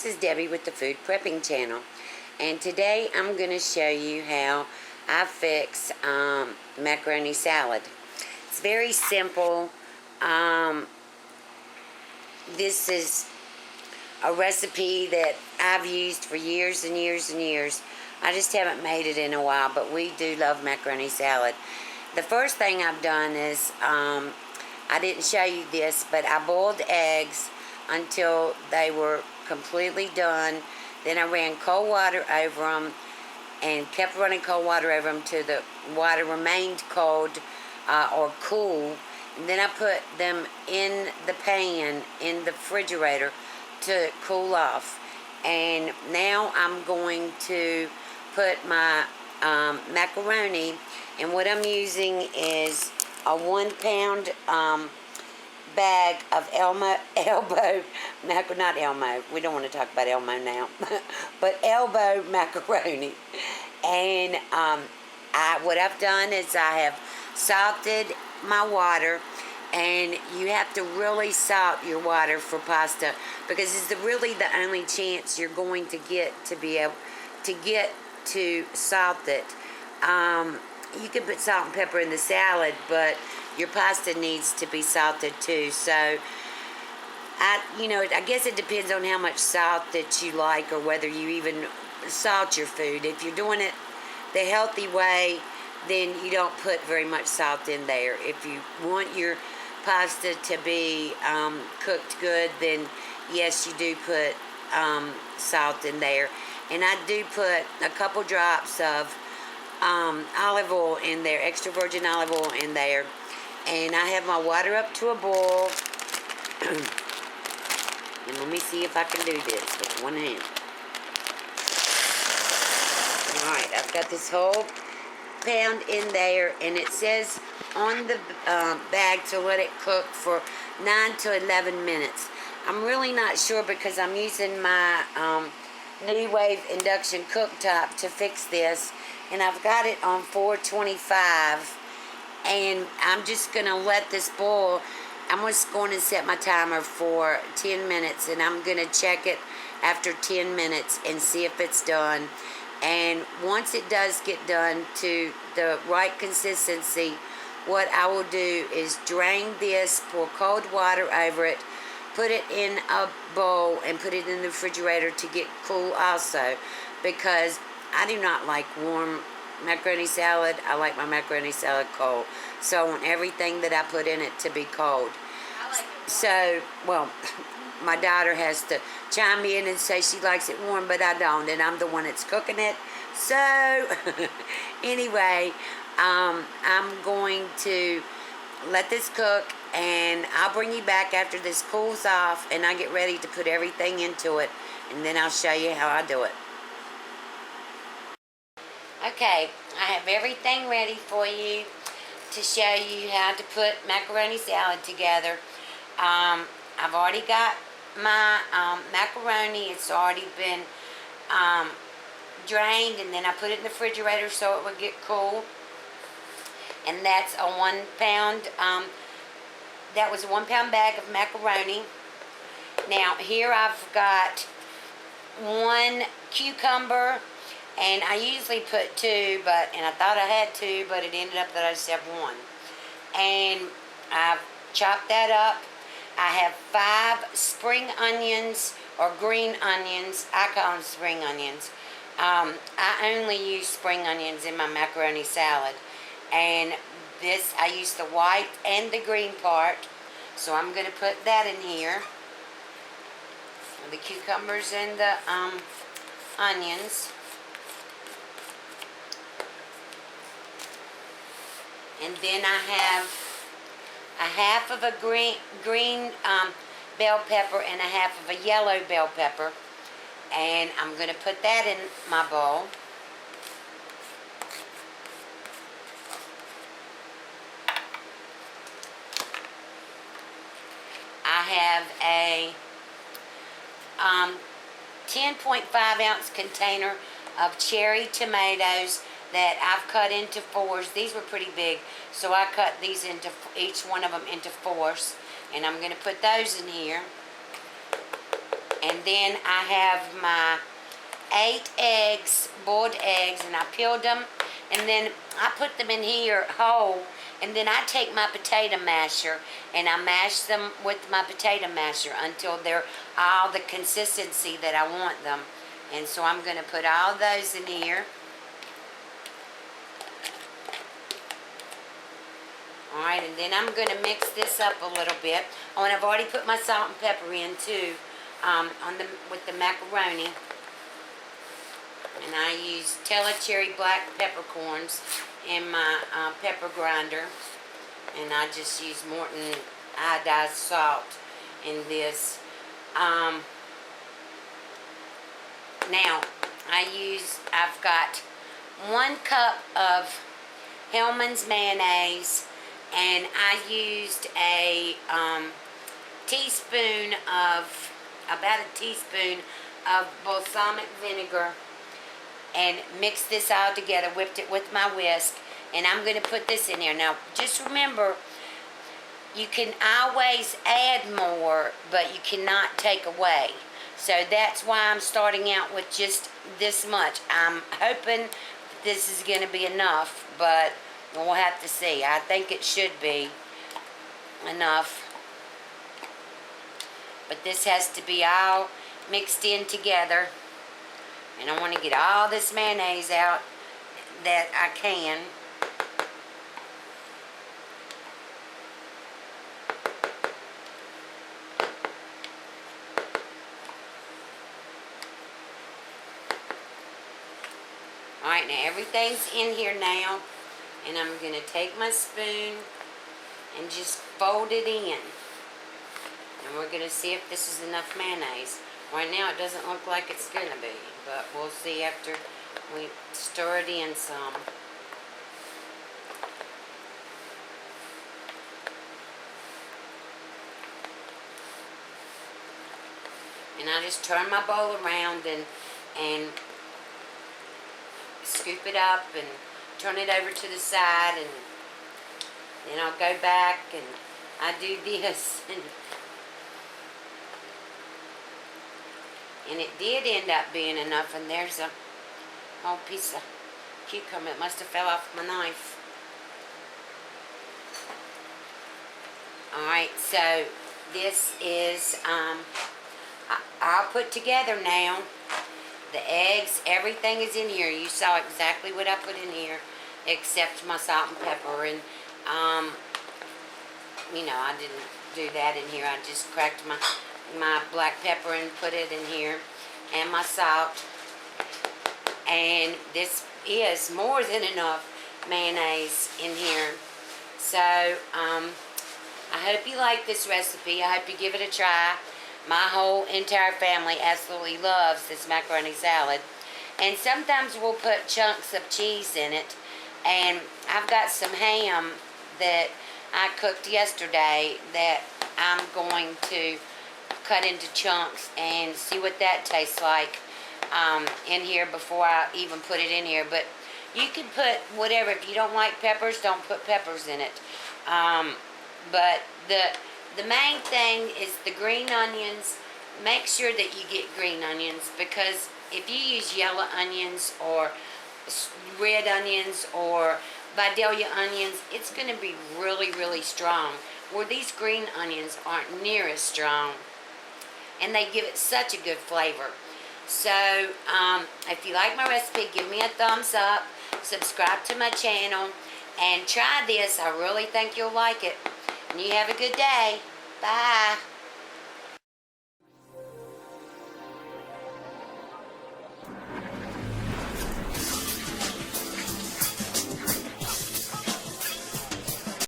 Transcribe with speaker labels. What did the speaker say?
Speaker 1: this is Debbie with the Food Prepping Channel, and today I'm going to show you how I fix macaroni salad. It's very simple. This is a recipe that I've used for years and years and years. I just haven't made it in a while, but we do love macaroni salad. The first thing I've done is, I didn't show you this, but I boiled eggs until they were completely done. Then I ran cold water over them and kept running cold water over them till the water remained cold or cool. And then I put them in the pan in the refrigerator to cool off. And now I'm going to put my macaroni, and what I'm using is a 1 pound bag of we don't want to talk about Elmo now, but elbow macaroni. And what I've done is I have salted my water, and you have to really salt your water for pasta because it's really the only chance you're going to get to be able to get to salt it. You can put salt and pepper in the salad, but your pasta needs to be salted too. So, I guess it depends on how much salt that you like or whether you even salt your food. If you're doing it the healthy way, then you don't put very much salt in there. If you want your pasta to be cooked good, then yes, you do put salt in there. And I do put a couple drops of olive oil in there, extra virgin olive oil in there. And I have my water up to a boil. And let me see if I can do this with one hand. Alright, I've got this whole pound in there, and it says on the bag to let it cook for 9 to 11 minutes. I'm really not sure because I'm using my New Wave induction cooktop to fix this, and I've got it on 425, and I'm just going to let this boil. I'm just going to set my timer for 10 minutes, and I'm going to check it after 10 minutes and see if it's done. And once it does get done to the right consistency, what I will do is drain this, pour cold water over it, put it in a bowl, and put it in the refrigerator to get cool also, because I do not like warm macaroni salad. I like my macaroni salad cold. So I want everything that I put in it to be cold.
Speaker 2: I like it.
Speaker 1: So, well, my daughter has to chime in and say she likes it warm, but I don't, and I'm the one that's cooking it. So, anyway, I'm going to let this cook, and I'll bring you back after this cools off and I get ready to put everything into it, and then I'll show you how I do it. Okay, I have everything ready for you to show you how to put macaroni salad together. I've already got my macaroni. It's already been drained, and then I put it in the refrigerator so it would get cool. And that's a 1 pound, that was a 1 pound bag of macaroni. Now here I've got 1 cucumber, and I usually put 2, and I thought I had 2, but it ended up that I just have 1. And I've chopped that up. I have 5 spring onions, or green onions. I call them spring onions. I only use spring onions in my macaroni salad. And this, I use the white and the green part. So I'm going to put that in here. The cucumbers and the onions. And then I have a half of a green bell pepper and a half of a yellow bell pepper. And I'm going to put that in my bowl. I have a 10.5 ounce container of cherry tomatoes that I've cut into 4s. These were pretty big, so I cut these into each one of them into 4s, and I'm going to put those in here. And then I have my 8 eggs, boiled eggs, and I peeled them, and then I put them in here whole, and then I take my potato masher and I mash them with my potato masher until they're all the consistency that I want them. And so I'm going to put all those in here. Alright, and then I'm going to mix this up a little bit. Oh, and I've already put my salt and pepper in too, with the macaroni. And I use cherry black peppercorns in my pepper grinder. And I just use Morton iodized salt in this. Now, I've got 1 cup of Hellmann's mayonnaise, and I used about a teaspoon of balsamic vinegar, and mixed this all together, whipped it with my whisk, and I'm going to put this in here. Now, just remember, you can always add more, but you cannot take away. So that's why I'm starting out with just this much. I'm hoping this is going to be enough, but we'll have to see. I think it should be enough. But this has to be all mixed in together. And I want to get all this mayonnaise out that I can. Alright, now everything's in here now. And I'm going to take my spoon and just fold it in. And we're going to see if this is enough mayonnaise. Right now it doesn't look like it's going to be, but we'll see after we stir it in some. And I just turn my bowl around and scoop it up and turn it over to the side, and then I'll go back and I do this. And it did end up being enough, and there's a whole piece of cucumber. It must have fell off my knife. Alright, so this is all put together now. The eggs, everything is in here. You saw exactly what I put in here, except my salt and pepper. And, you know, I didn't do that in here. I just cracked my black pepper and put it in here, and my salt. And this is more than enough mayonnaise in here. So, I hope you like this recipe. I hope you give it a try. My whole entire family absolutely loves this macaroni salad. And sometimes we'll put chunks of cheese in it. And I've got some ham that I cooked yesterday that I'm going to cut into chunks and see what that tastes like in here before I even put it in here. But you can put whatever. If you don't like peppers, don't put peppers in it. But the main thing is the green onions. Make sure that you get green onions, because if you use yellow onions or red onions or Vidalia onions, it's going to be really, really strong. Where these green onions aren't near as strong, and they give it such a good flavor. So, if you like my recipe, give me a thumbs up, subscribe to my channel, and try this. I really think you'll like it. And you have a good day. Bye.